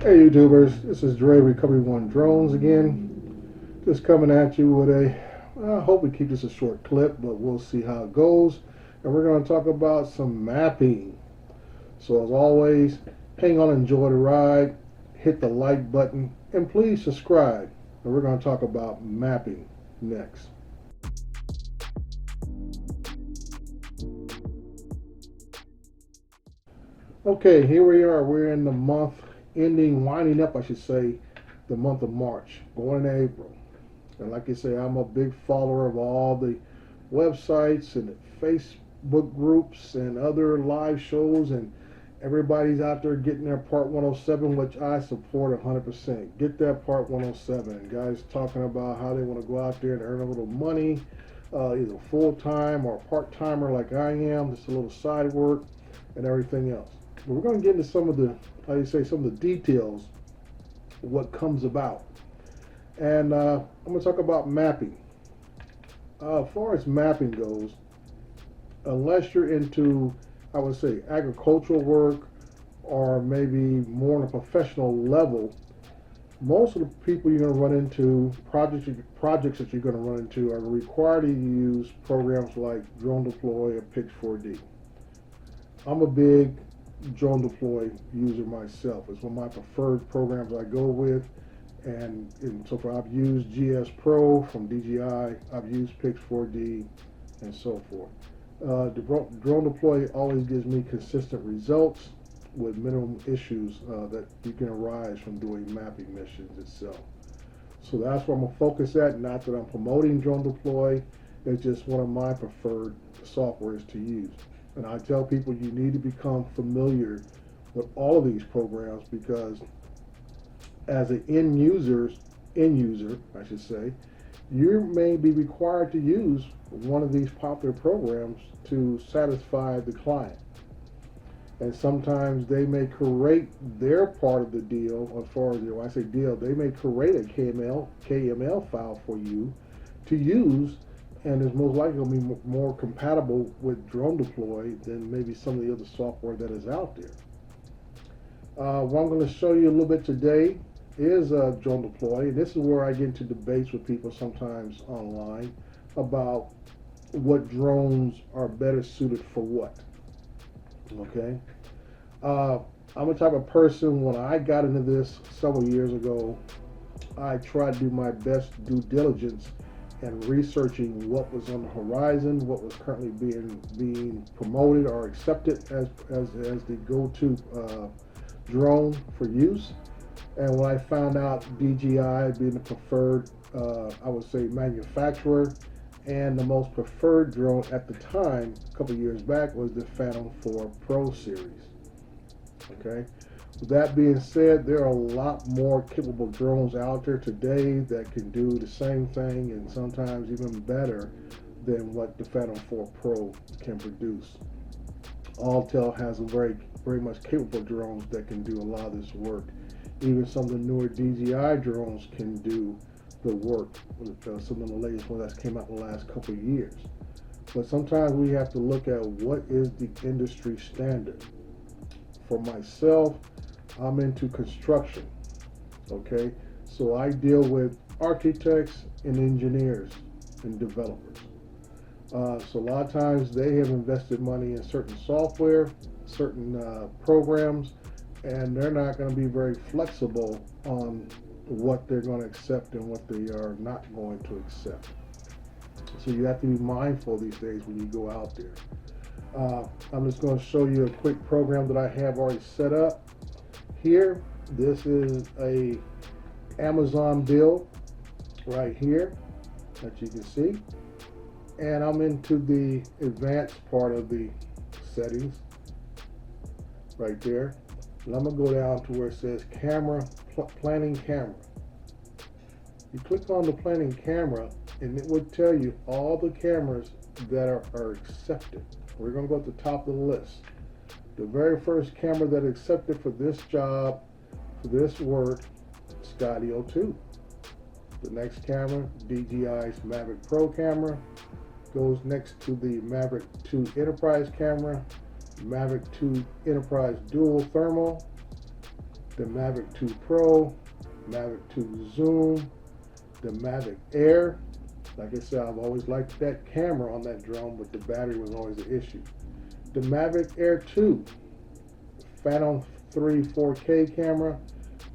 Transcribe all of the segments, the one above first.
Hey YouTubers, this is Dre Recovery One Drones again. Just coming at you with I hope we keep this a short clip, but we'll see how it goes. And we're going to talk about some mapping. So as always, hang on, enjoy the ride, hit the like button, and please subscribe. And we're going to talk about mapping next. Okay, here we are. We're in the month ending, winding up, I should say, the month of March, going into April. And like I say, I'm a big follower of all the websites and the Facebook groups and other live shows, and everybody's out there getting their Part 107, which I support 100%. Get that Part 107. Guys talking about how they want to go out there and earn a little money, either full time or part timer like I am, just a little side work and everything else. But we're going to get into some of the, how you say, some of the details, what comes about. And I'm going to talk about mapping. As far as mapping goes, unless you're into, I would say, agricultural work or maybe more on a professional level, most of the people you're going to run into, projects that you're going to run into, are required to use programs like Drone Deploy or Pix4D. I'm a big Drone Deploy user myself. It's one of my preferred programs I go with. And so far, I've used GS Pro from DJI, I've used Pix4D, and so forth. The Drone Deploy always gives me consistent results with minimum issues that you can arise from doing mapping missions itself. So that's where I'm going to focus at. Not that I'm promoting Drone Deploy, it's just one of my preferred softwares to use. And I tell people you need to become familiar with all of these programs because as an end user, I should say, you may be required to use one of these popular programs to satisfy the client. And sometimes they may create their part of the deal, as far as when I say deal, they may create a KML file for you to use, and is most likely going to be more compatible with Drone Deploy than maybe some of the other software that is out there. What I'm going to show you a little bit today is Drone Deploy. And this is where I get into debates with people sometimes online about what drones are better suited for what. Okay, I'm the type of person, when I got into this several years ago, I tried to do my best due diligence and researching what was on the horizon, what was currently being promoted or accepted as the go-to drone for use. And when I found out DJI being the preferred, I would say, manufacturer and the most preferred drone at the time, a couple years back, was the Phantom 4 Pro series. Okay. With that being said, there are a lot more capable drones out there today that can do the same thing and sometimes even better than what the Phantom 4 Pro can produce. Alltel has a very much capable drones that can do a lot of this work. Even some of the newer DJI drones can do the work with some of the latest ones that came out in the last couple of years. But sometimes we have to look at what is the industry standard. For myself, I'm into construction. Okay, so I deal with architects and engineers and developers. So a lot of times they have invested money in certain software, certain programs, and they're not going to be very flexible on what they're going to accept and what they are not going to accept. So you have to be mindful these days when you go out there. I'm just going to show you a quick program that I have already set up here. This is a Amazon build right here that you can see. And I'm into the advanced part of the settings right there. And I'm going to go down to where it says planning camera. You click on the planning camera and it would tell you all the cameras that are accepted. We're going to go at the top of the list. The very first camera that is accepted for this job, for this work, Skydio 2. The next camera, DJI's Mavic Pro camera, goes next to the Mavic 2 Enterprise camera, Mavic 2 Enterprise Dual Thermal. the Mavic 2 Pro, Mavic 2 Zoom, the Mavic Air. Like I said, I've always liked that camera on that drone, but the battery was always an issue. The Mavic Air 2, Phantom 3 4K camera,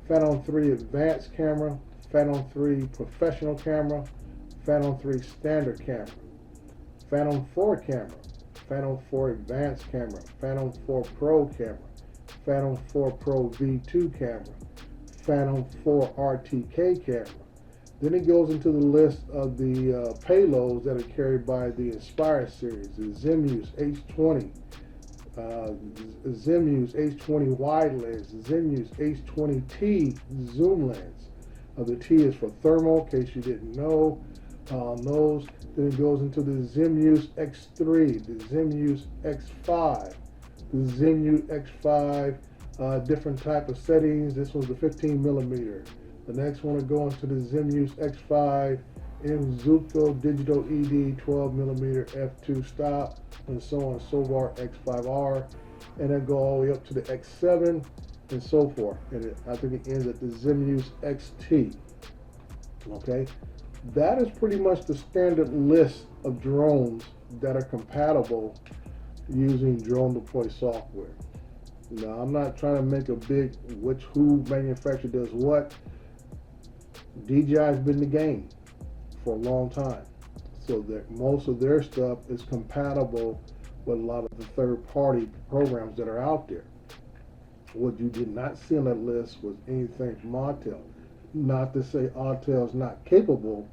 Phantom 3 Advanced camera, Phantom 3 Professional camera, Phantom 3 Standard camera, Phantom 4 camera, Phantom 4 Advanced camera, Phantom 4 Pro camera, Phantom 4 Pro V2 camera, Phantom 4 RTK camera. Then it goes into the list of the payloads that are carried by the Inspire series, the Zimuse H20, Zimuse H20 wide lens, Zimuse H20T zoom lens. The T is for thermal, in case you didn't know. Those. Then it goes into the Zimuse X3, the Zimuse X5, the Zimuse X5, different type of settings. This was the 15 millimeter. The next one will go into the Zimuse X5 Zuko Digital ED 12 millimeter f2 stop, and so on and so forth, X5R, and then go all the way up to the X7 and so forth. And I think it ends at the Zimuse XT. Okay, that is pretty much the standard list of drones that are compatible using drone deploy software. Now, I'm not trying to make a big who manufacturer does what. DJI's been in the game for a long time, so that most of their stuff is compatible with a lot of the third-party programs that are out there. What you did not see on that list was anything from Autel. Not to say Autel is not capable,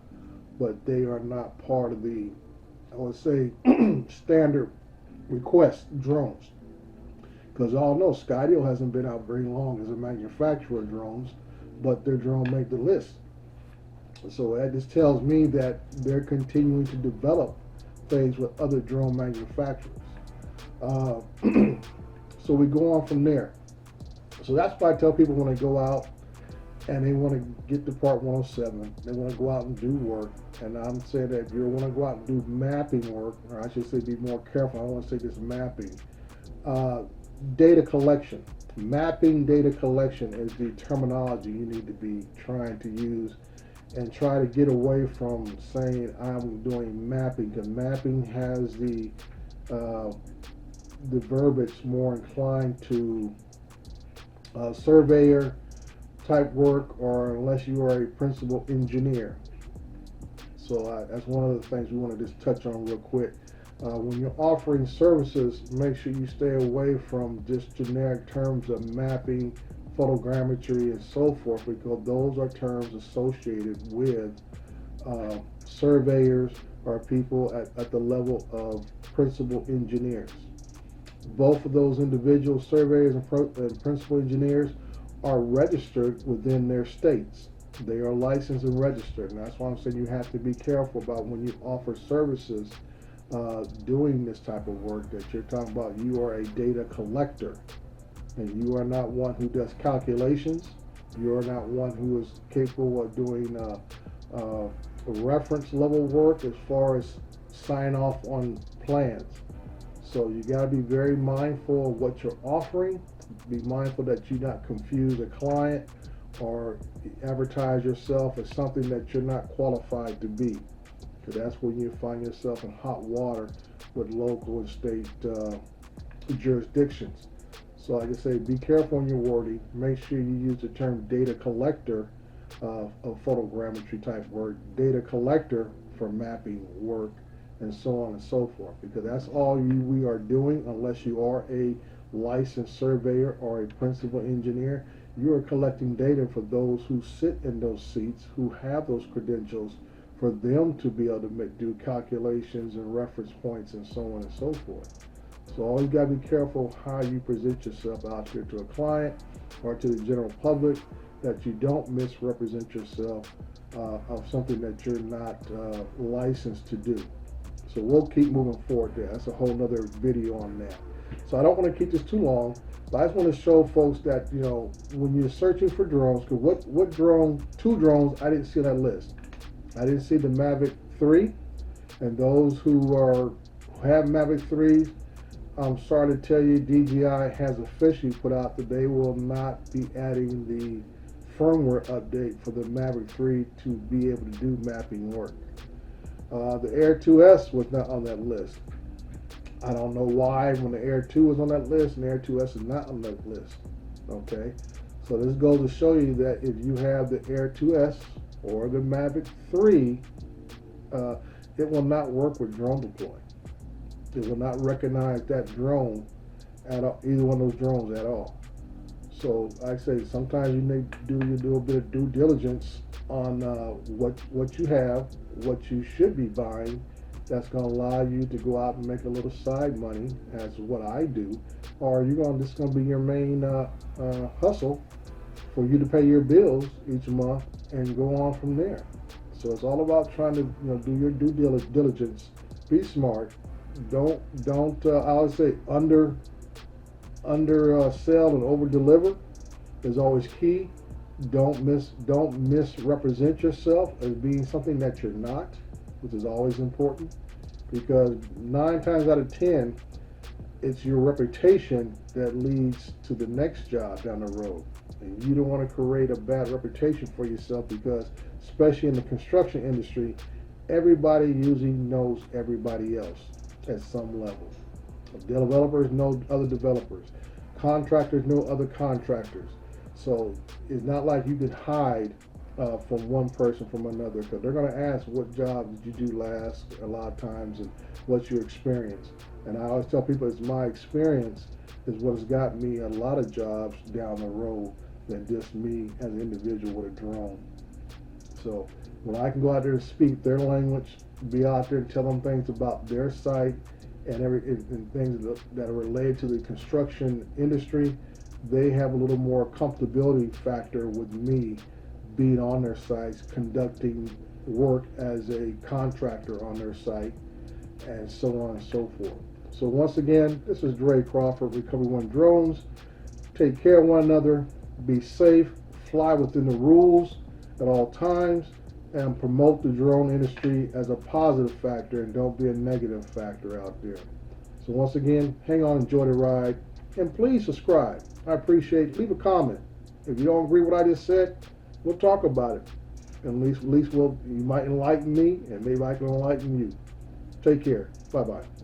but they are not part of the, I would say, standard request drones. Because y'all know Skydio hasn't been out very long as a manufacturer of drones, but their drone made the list. So that just tells me that they're continuing to develop things with other drone manufacturers. So we go on from there. So that's why I tell people when they go out and they want to get to Part 107, they want to go out and do work. And I'm saying that if you want to go out and do mapping work, or I should say be more careful, I don't want to say this mapping, data collection. Mapping data collection is the terminology you need to be trying to use, and try to get away from saying I'm doing mapping, because mapping has the verbiage more inclined to surveyor type work, or unless you are a principal engineer. So that's one of the things we want to just touch on real quick. When you're offering services, make sure you stay away from just generic terms of mapping, photogrammetry, and so forth, because those are terms associated with surveyors or people at the level of principal engineers. Both of those individual surveyors and principal engineers are registered within their states. They are licensed and registered, and that's why I'm saying you have to be careful about when you offer services doing this type of work, that you're talking about you are a data collector. And you are not one who does calculations. You are not one who is capable of doing reference level work as far as sign off on plans. So you got to be very mindful of what you're offering. Be mindful that you not confuse a client or advertise yourself as something that you're not qualified to be. Because that's when you find yourself in hot water with local and state jurisdictions. So like I say, be careful on your wording. Make sure you use the term data collector of photogrammetry type work, data collector for mapping work, and so on and so forth. Because that's all we are doing, unless you are a licensed surveyor or a principal engineer. You are collecting data for those who sit in those seats, who have those credentials, for them to be able to do calculations and reference points and so on and so forth. So always got to be careful how you present yourself out here to a client or to the general public, that you don't misrepresent yourself of something that you're not licensed to do. So we'll keep moving forward there. That's a whole nother video on that. So I don't want to keep this too long, but I just want to show folks that, you know, when you're searching for drones, because what drone, two drones I didn't see on that list. I didn't see the Mavic 3, and those who have Mavic 3s, I'm sorry to tell you, DJI has officially put out that they will not be adding the firmware update for the Mavic 3 to be able to do mapping work. The Air 2S was not on that list. I don't know why when the Air 2 was on that list and the Air 2S is not on that list. Okay, so this goes to show you that if you have the Air 2S or the Mavic 3, it will not work with drone deploy. It will not recognize that drone at all, either one of those drones at all. So like I say, sometimes you do a bit of due diligence on what you have, what you should be buying. That's going to allow you to go out and make a little side money, as what I do, or this is going to be your main hustle for you to pay your bills each month and go on from there. So it's all about trying to do your due diligence, be smart. Don't I always say under sell and over deliver is always key. Don't misrepresent yourself as being something that you're not, which is always important, because 9 times out of 10 it's your reputation that leads to the next job down the road, and you don't want to create a bad reputation for yourself, because especially in the construction industry, everybody usually knows everybody else at some level. Developers know other developers. Contractors know other contractors. So it's not like you can hide from one person from another, because they're going to ask what job did you do last a lot of times and what's your experience. And I always tell people it's my experience is what has got me a lot of jobs down the road than just me as an individual with a drone. So when I can go out there and speak their language, be out there and tell them things about their site and things that are related to the construction industry, they have a little more comfortability factor with me being on their sites, conducting work as a contractor on their site, and so on and so forth. So once again, this is Dre Crawford, Recovery One Drones. Take care of one another, be safe, fly within the rules at all times, and promote the drone industry as a positive factor, and don't be a negative factor out there. So once again, hang on, enjoy the ride, and please subscribe. I appreciate it. Leave a comment. If you don't agree with what I just said, we'll talk about it. And at least you might enlighten me, and maybe I can enlighten you. Take care. Bye-bye.